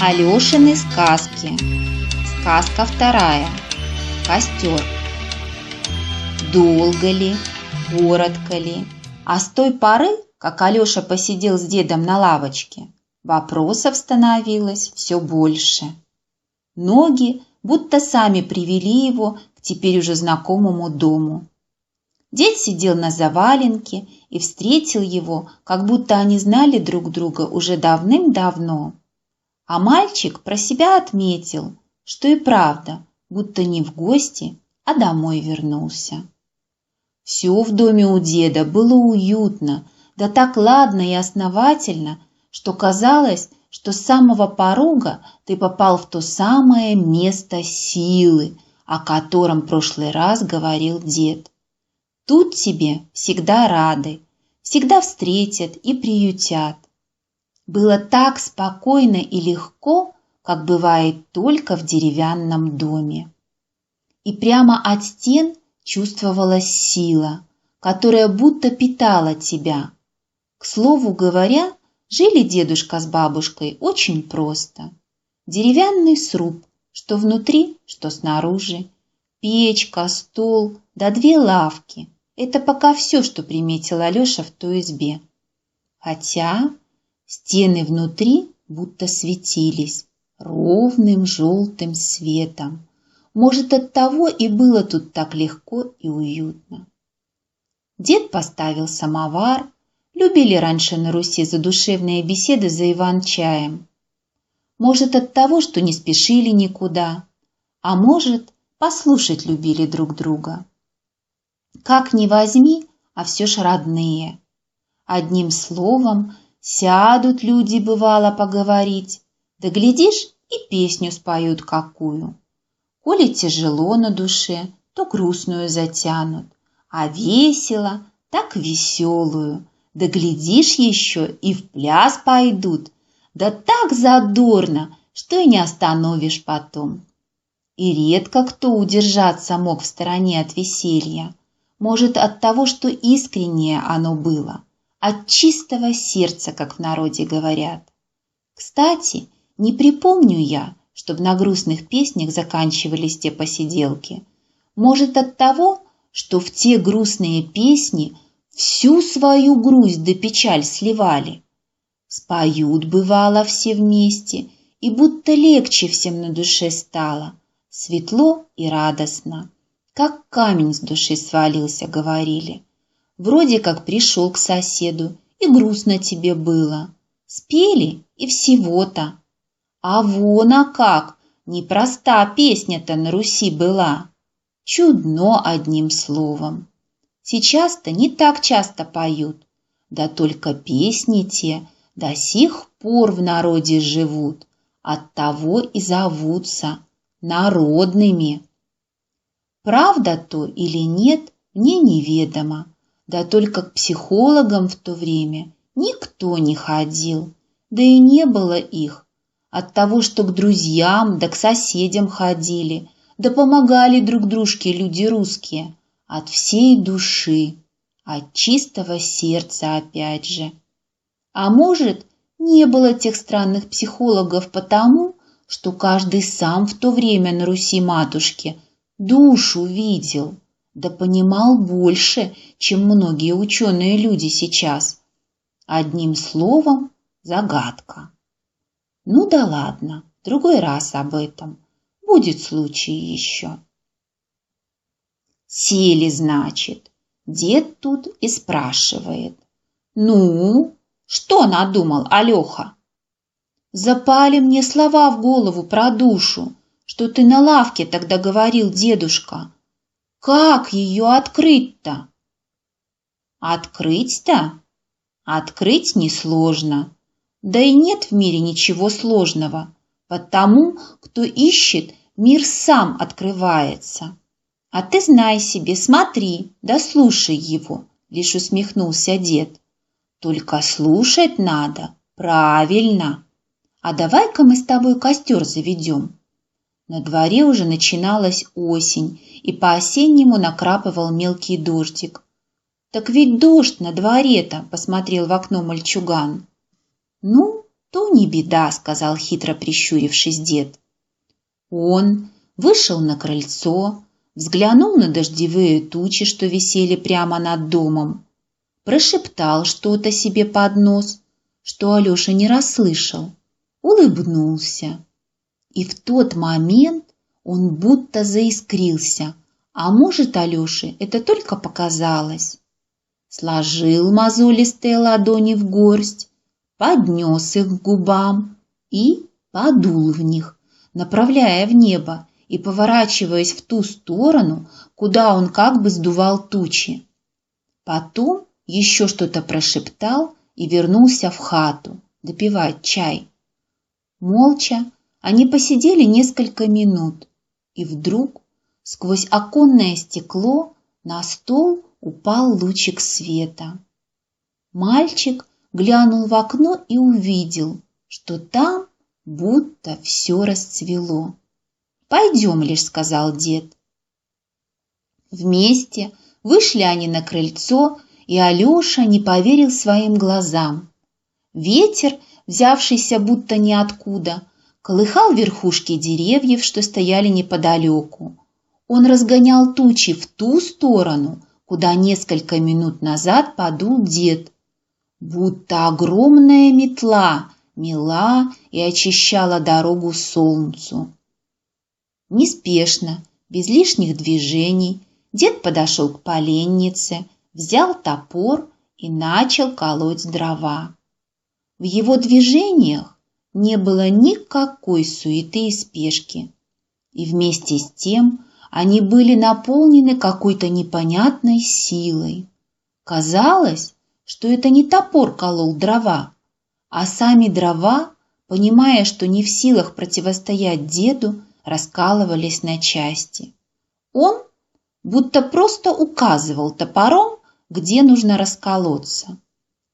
Алешины сказки. Сказка вторая. Костер. Долго ли, коротко ли, а с той поры, как Алеша посидел с дедом на лавочке, вопросов становилось все больше. Ноги будто сами привели его к теперь уже знакомому дому. Дед сидел на заваленке и встретил его, как будто они знали друг друга уже давным-давно. А мальчик про себя отметил, что и правда, будто не в гости, а домой вернулся. Все в доме у деда было уютно, да так ладно и основательно, что казалось, что с самого порога ты попал в то самое место силы, о котором в прошлый раз говорил дед. Тут тебе всегда рады, всегда встретят и приютят. Было так спокойно и легко, как бывает только в деревянном доме. И прямо от стен чувствовалась сила, которая будто питала тебя. К слову говоря, жили дедушка с бабушкой очень просто. Деревянный сруб, что внутри, что снаружи, печка, стол, да 2 лавки. Это пока все, что приметил Алеша в той избе. Хотя стены внутри будто светились ровным желтым светом. Может, оттого и было тут так легко и уютно. Дед поставил самовар. Любили раньше на Руси задушевные беседы за иван-чаем. Может, от того, что не спешили никуда, а может, послушать любили друг друга. Как ни возьми, а все ж родные. Одним словом, сядут люди, бывало, поговорить, да глядишь, и песню споют какую. Коли тяжело на душе, то грустную затянут, а весело, так веселую. Да глядишь еще и в пляс пойдут, да так задорно, что и не остановишь потом. И редко кто удержаться мог в стороне от веселья. Может, от того, что искреннее оно было, от чистого сердца, как в народе говорят. Кстати, не припомню я, чтоб на грустных песнях заканчивались те посиделки. Может, от того, что в те грустные песни всю свою грусть да печаль сливали. Споют, бывало, все вместе, и будто легче всем на душе стало, светло и радостно. Как камень с души свалился, говорили. Вроде как пришел к соседу, и грустно тебе было. Спели, и всего-то. А вон, а как, непроста песня-то на Руси была. Чудно, одним словом. Сейчас-то не так часто поют, да только песни те до сих пор в народе живут, оттого и зовутся народными. Правда то или нет, мне неведомо, да только к психологам в то время никто не ходил, да и не было их, от того, что к друзьям да к соседям ходили, да помогали друг дружке люди русские, от всей души, от чистого сердца опять же. А может, не было тех странных психологов потому, что каждый сам в то время на Руси-матушке душу видел, да понимал больше, чем многие ученые люди сейчас. Одним словом, загадка. Ну да ладно, другой раз об этом. Будет случай еще. Сели, значит. Дед тут и спрашивает. Ну, что надумал Алеха? Запали мне слова в голову про душу, что ты на лавке тогда говорил, дедушка. Как ее открыть-то? Открыть-то? Открыть несложно. Да и нет в мире ничего сложного. Потому, кто ищет, мир сам открывается. А ты знай себе, смотри, да слушай его, лишь усмехнулся дед. Только слушать надо правильно. А давай-ка мы с тобой костер заведем. На дворе уже начиналась осень, и по-осеннему накрапывал мелкий дождик. Так ведь дождь на дворе-то, посмотрел в окно мальчуган. Ну, то не беда, сказал хитро прищурившись дед. Он вышел на крыльцо, взглянул на дождевые тучи, что висели прямо над домом, прошептал что-то себе под нос, что Алеша не расслышал, улыбнулся. И в тот момент он будто заискрился, а может, Алёше это только показалось. Сложил мозолистые ладони в горсть, поднес их к губам и подул в них, направляя в небо и поворачиваясь в ту сторону, куда он как бы сдувал тучи. Потом еще что-то прошептал и вернулся в хату допивать чай. Молча они посидели несколько минут, и вдруг сквозь оконное стекло на стол упал лучик света. Мальчик глянул в окно и увидел, что там будто все расцвело. «Пойдем лишь», — сказал дед. Вместе вышли они на крыльцо, и Алеша не поверил своим глазам. Ветер, взявшийся будто ниоткуда, колыхал верхушки деревьев, что стояли неподалеку. Он разгонял тучи в ту сторону, куда несколько минут назад подул дед, будто огромная метла мела и очищала дорогу солнцу. Неспешно, без лишних движений, дед подошел к поленнице, взял топор и начал колоть дрова. В его движениях не было никакой суеты и спешки, и вместе с тем они были наполнены какой-то непонятной силой. Казалось, что это не топор колол дрова, а сами дрова, понимая, что не в силах противостоять деду, раскалывались на части. Он будто просто указывал топором, где нужно расколоться.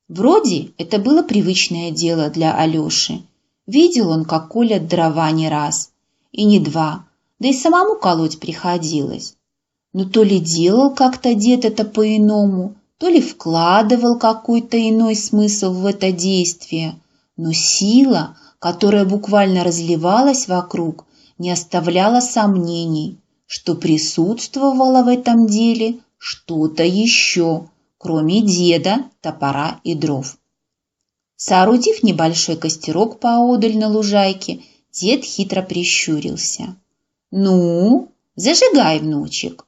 Вроде это было привычное дело для Алеши. Видел он, как колят дрова не раз, и не два, да и самому колоть приходилось. Но то ли делал как-то дед это по-иному, то ли вкладывал какой-то иной смысл в это действие, но сила, которая буквально разливалась вокруг, не оставляла сомнений, что присутствовало в этом деле что-то еще, кроме деда, топора и дров. Соорудив небольшой костерок поодаль на лужайке, дед хитро прищурился. «Ну, зажигай, внучек».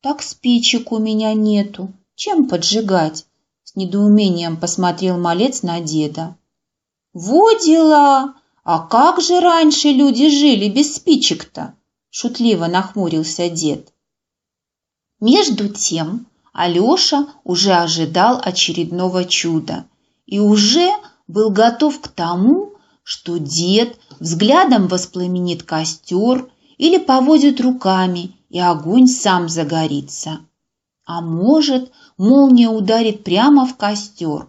«Так спичек у меня нету. Чем поджигать?» С недоумением посмотрел малец на деда. «Во дела! А как же раньше люди жили без спичек-то?» Шутливо нахмурился дед. Между тем Алеша уже ожидал очередного чуда и уже был готов к тому, что дед взглядом воспламенит костер или поводит руками, и огонь сам загорится. А может, молния ударит прямо в костер.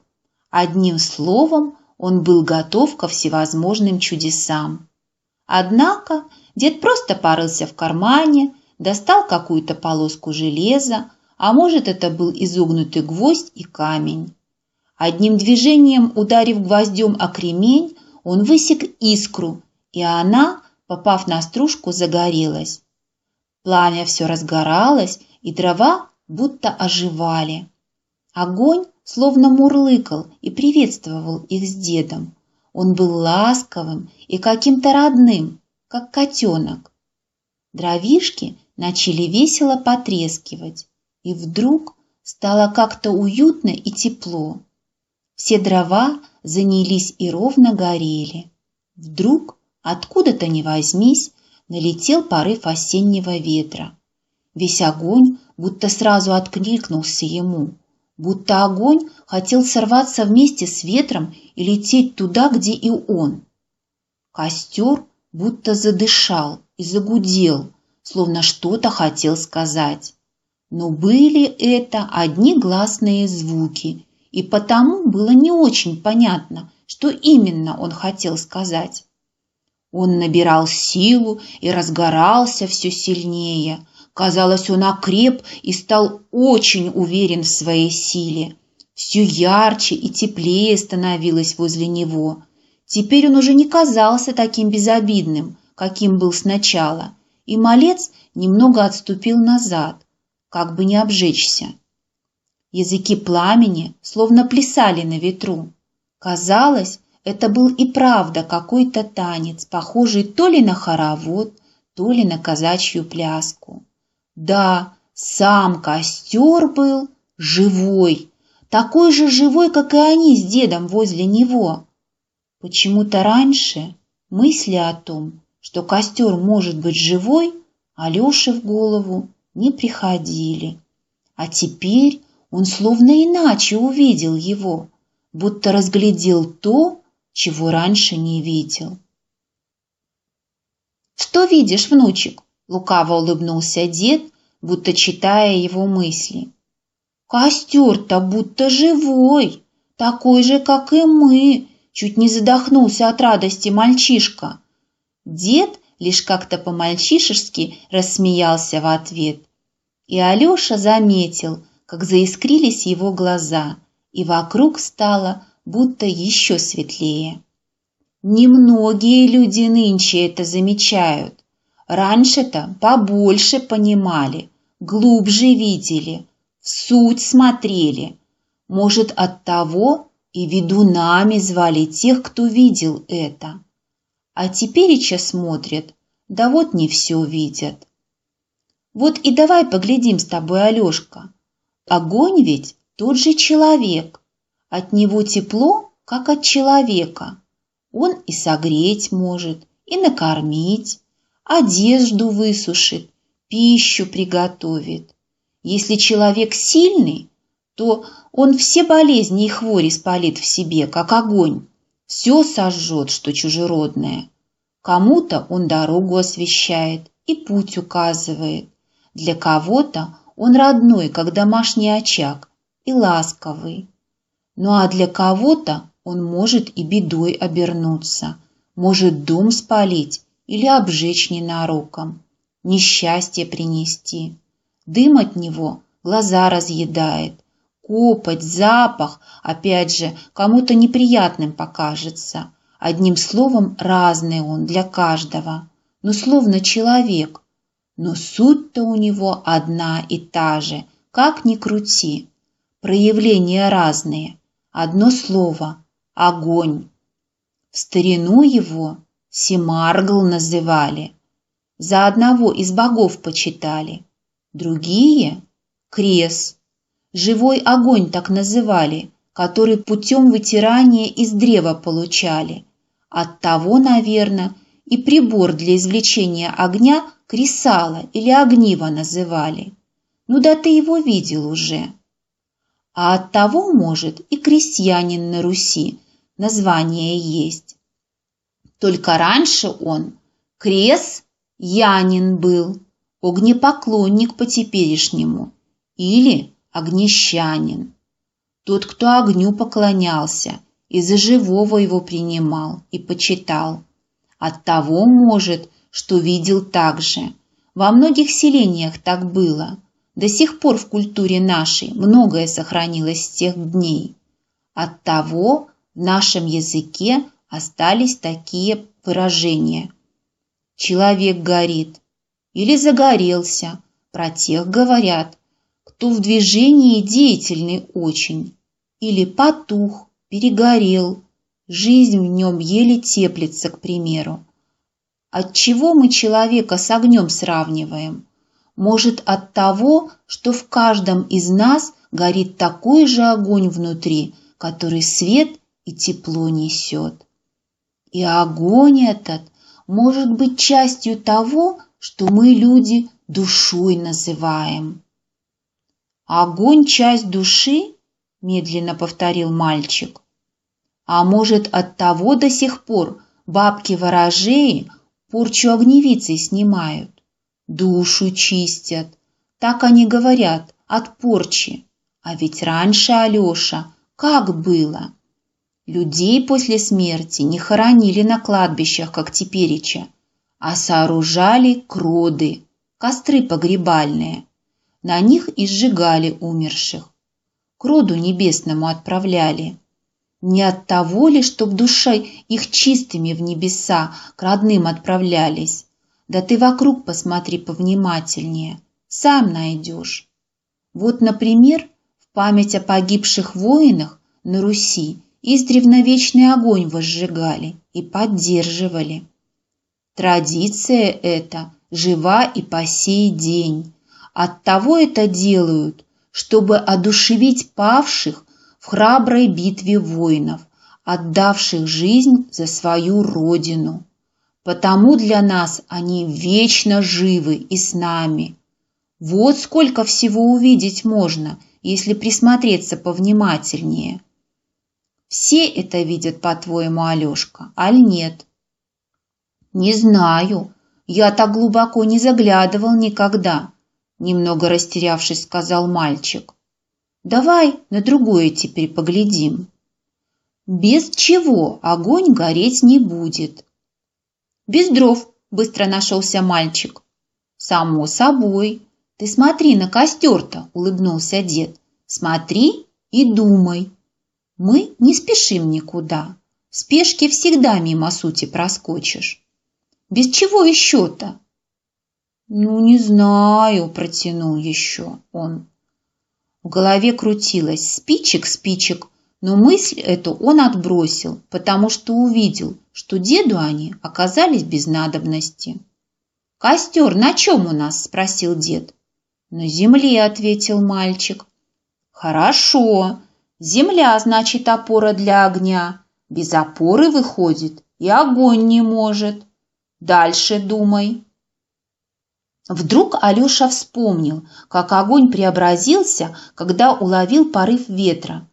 Одним словом, он был готов ко всевозможным чудесам. Однако дед просто порылся в кармане, достал какую-то полоску железа, а может, это был изогнутый гвоздь и камень. Одним движением, ударив гвоздем о кремень, он высек искру, и она, попав на стружку, загорелась. Пламя все разгоралось, и дрова будто оживали. Огонь словно мурлыкал и приветствовал их с дедом. Он был ласковым и каким-то родным, как котенок. Дровишки начали весело потрескивать, и вдруг стало как-то уютно и тепло. Все дрова занялись и ровно горели. Вдруг, откуда-то ни возьмись, налетел порыв осеннего ветра. Весь огонь будто сразу откликнулся ему, будто огонь хотел сорваться вместе с ветром и лететь туда, где и он. Костер будто задышал и загудел, словно что-то хотел сказать. Но были это одни гласные звуки, и потому было не очень понятно, что именно он хотел сказать. Он набирал силу и разгорался все сильнее. Казалось, он окреп и стал очень уверен в своей силе. Все ярче и теплее становилось возле него. Теперь он уже не казался таким безобидным, каким был сначала, и малец немного отступил назад, как бы не обжечься. Языки пламени словно плясали на ветру. Казалось, это был и правда какой-то танец, похожий то ли на хоровод, то ли на казачью пляску. Да, сам костер был живой, такой же живой, как и они с дедом возле него. Почему-то раньше мысли о том, что костер может быть живой, Алёше в голову не приходили. А теперь он словно иначе увидел его, будто разглядел то, чего раньше не видел. «Что видишь, внучек?» — лукаво улыбнулся дед, будто читая его мысли. «Костер-то будто живой, такой же, как и мы!» — чуть не задохнулся от радости мальчишка. Дед лишь как-то по-мальчишески рассмеялся в ответ. И Алёша заметил, как заискрились его глаза, и вокруг стало будто еще светлее. Немногие люди нынче это замечают. Раньше-то побольше понимали, глубже видели, в суть смотрели. Может, оттого и ведунами звали тех, кто видел это. А тепереча смотрят, да вот не все видят. Вот и давай поглядим с тобой, Алёшка. Огонь ведь тот же человек. От него тепло, как от человека. Он и согреть может, и накормить, одежду высушит, пищу приготовит. Если человек сильный, то он все болезни и хвори спалит в себе, как огонь. Все сожжет, что чужеродное. Кому-то он дорогу освещает и путь указывает. Для кого-то он родной, как домашний очаг, и ласковый. Ну а для кого-то он может и бедой обернуться, может дом спалить или обжечь ненароком, несчастье принести. Дым от него глаза разъедает, копоть, запах, опять же, кому-то неприятным покажется. Одним словом, разный он для каждого, ну, словно человек. Но суть-то у него одна и та же, как ни крути. Проявления разные. Одно слово – огонь. В старину его Семаргл называли. За одного из богов почитали. Другие – Крес. Живой огонь так называли, который путем вытирания из древа получали. Оттого, наверное, и прибор для извлечения огня кресало или огниво называли. Ну да ты его видел уже. А оттого, может, и крестьянин на Руси название есть. Только раньше он крестьянин был, огнепоклонник по-теперешнему, или огнещанин. Тот, кто огню поклонялся и за живого его принимал и почитал. Оттого, может, что видел так же. Во многих селениях так было. До сих пор в культуре нашей многое сохранилось с тех дней. Оттого в нашем языке остались такие выражения. Человек горит или загорелся, про тех говорят, кто в движении деятельный очень, или потух, перегорел, жизнь в нем еле теплится, к примеру. Отчего мы человека с огнем сравниваем? Может, от того, что в каждом из нас горит такой же огонь внутри, который свет и тепло несет. И огонь этот может быть частью того, что мы, люди, душой называем. «Огонь – часть души?» – медленно повторил мальчик. «А может, оттого до сих пор бабки-ворожеи порчу огневицей снимают, душу чистят? Так они говорят, от порчи. А ведь раньше, Алёша, как было? Людей после смерти не хоронили на кладбищах, как тепереча, а сооружали кроды, костры погребальные. На них и сжигали умерших, к роду небесному отправляли. Не от того ли, чтоб души их чистыми в небеса к родным отправлялись? Да ты вокруг посмотри повнимательнее, сам найдешь. Вот, например, в память о погибших воинах на Руси издревле вечный огонь возжигали и поддерживали. Традиция эта жива и по сей день. Оттого это делают, чтобы одушевить павших в храброй битве воинов, отдавших жизнь за свою родину. Потому для нас они вечно живы и с нами. Вот сколько всего увидеть можно, если присмотреться повнимательнее. Все это видят, по-твоему, Алешка, аль нет? Не знаю, я так глубоко не заглядывал никогда, немного растерявшись, сказал мальчик. Давай на другое теперь поглядим. Без чего огонь гореть не будет. Без дров, быстро нашелся мальчик. Само собой. Ты смотри на костер-то, улыбнулся дед. Смотри и думай. Мы не спешим никуда. В спешке всегда мимо сути проскочишь. Без чего еще-то? Ну, не знаю, протянул еще он. В голове крутилось спичек, но мысль эту он отбросил, потому что увидел, что деду они оказались без надобности. «Костер на чем у нас?» – спросил дед. «На земле», – ответил мальчик. «Хорошо. Земля, значит, опора для огня. Без опоры, выходит, и огонь не может. Дальше думай». Вдруг Алеша вспомнил, как огонь преобразился, когда уловил порыв ветра.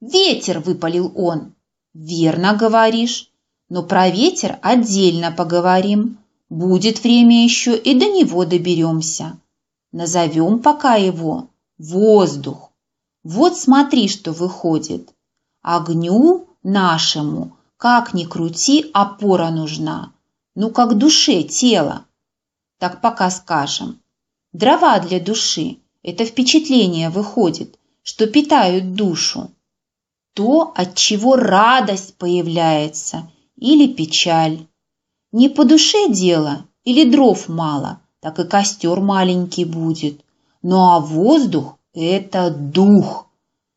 «Ветер!» – выпалил он. «Верно говоришь. Но про ветер отдельно поговорим. Будет время еще, и до него доберемся. Назовем пока его воздух. Вот смотри, что выходит. Огню нашему, как ни крути, опора нужна. Ну, как душе тело. Так пока скажем. Дрова для души – это впечатление выходит, что питают душу. То, от чего радость появляется или печаль. Не по душе дело или дров мало, так и костер маленький будет. Ну а воздух – это дух,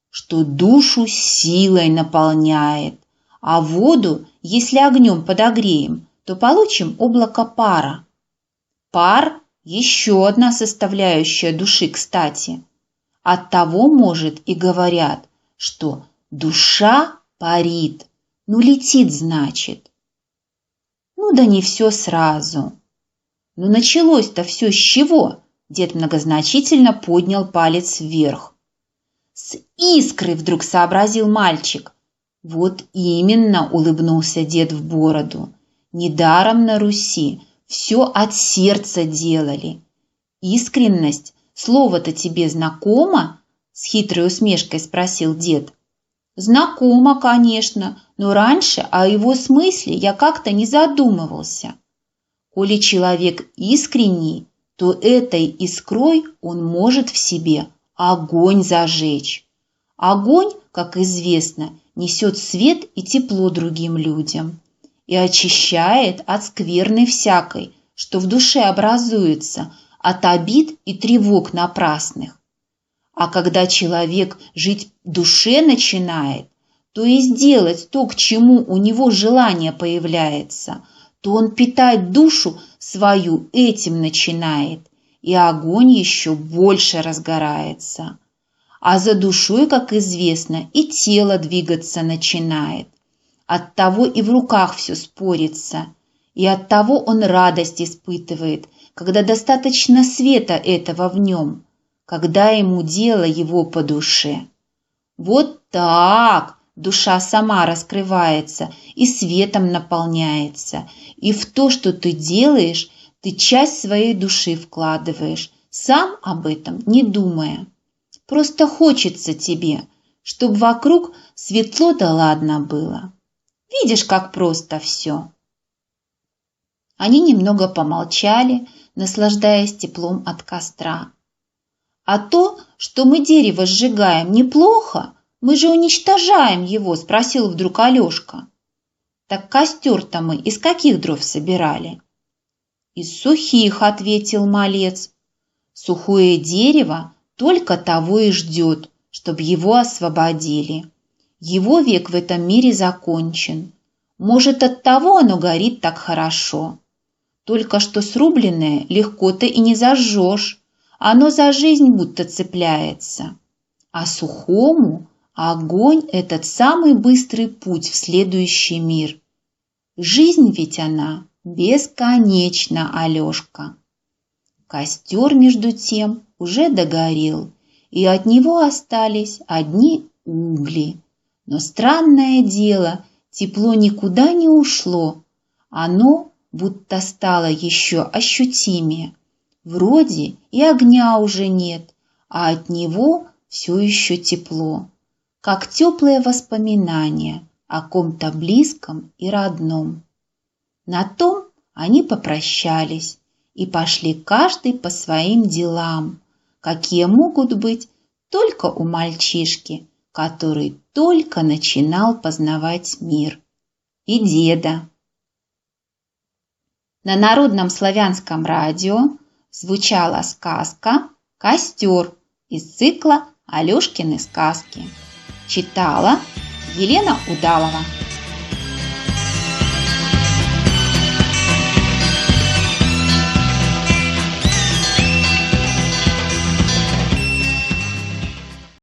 что душу силой наполняет. А воду, если огнем подогреем, то получим облако пара. Пар – еще одна составляющая души, кстати. Оттого, может, и говорят, что душа парит, ну летит, значит. Ну да не все сразу. Ну началось-то все с чего? Дед многозначительно поднял палец вверх. С искры, вдруг сообразил мальчик. Вот именно, улыбнулся дед в бороду. Недаром на Руси все от сердца делали. Искренность, слово-то тебе знакомо? С хитрой усмешкой спросил дед. Знакомо, конечно, но раньше о его смысле я как-то не задумывался. Коли человек искренний, то этой искрой он может в себе огонь зажечь. Огонь, как известно, несет свет и тепло другим людям и очищает от скверны всякой, что в душе образуется, от обид и тревог напрасных. А когда человек жить в душе начинает, то есть делать то, к чему у него желание появляется, то он питать душу свою этим начинает, и огонь еще больше разгорается. А за душой, как известно, и тело двигаться начинает. Оттого и в руках все спорится, и оттого он радость испытывает, когда достаточно света этого в нем, когда ему дело его по душе. Вот так душа сама раскрывается и светом наполняется, и в то, что ты делаешь, ты часть своей души вкладываешь, сам об этом не думая. Просто хочется тебе, чтобы вокруг светло да ладно было. Видишь, как просто все. Они немного помолчали, наслаждаясь теплом от костра. А то, что мы дерево сжигаем, неплохо, Мы же уничтожаем его, спросил вдруг Алешка. Так костер-то мы из каких дров собирали? Из сухих, ответил малец. Сухое дерево только того и ждет, чтоб его освободили. Его век в этом мире закончен. Может, оттого оно горит так хорошо. Только что срубленное легко-то и не зажжешь. Оно за жизнь будто цепляется. А сухому огонь – этот самый быстрый путь в следующий мир. Жизнь ведь она бесконечна, Алешка. Костер, между тем, уже догорел, и от него остались одни угли. Но странное дело, тепло никуда не ушло. Оно будто стало еще ощутимее. Вроде и огня уже нет, а от него все еще тепло, как теплое воспоминание о ком-то близком и родном. На том они попрощались и пошли каждый по своим делам, какие могут быть только у мальчишки, который только начинал познавать мир, и деда. На Народном славянском радио звучала сказка «Костер» из цикла «Алешкины сказки». Читала Елена Удалова.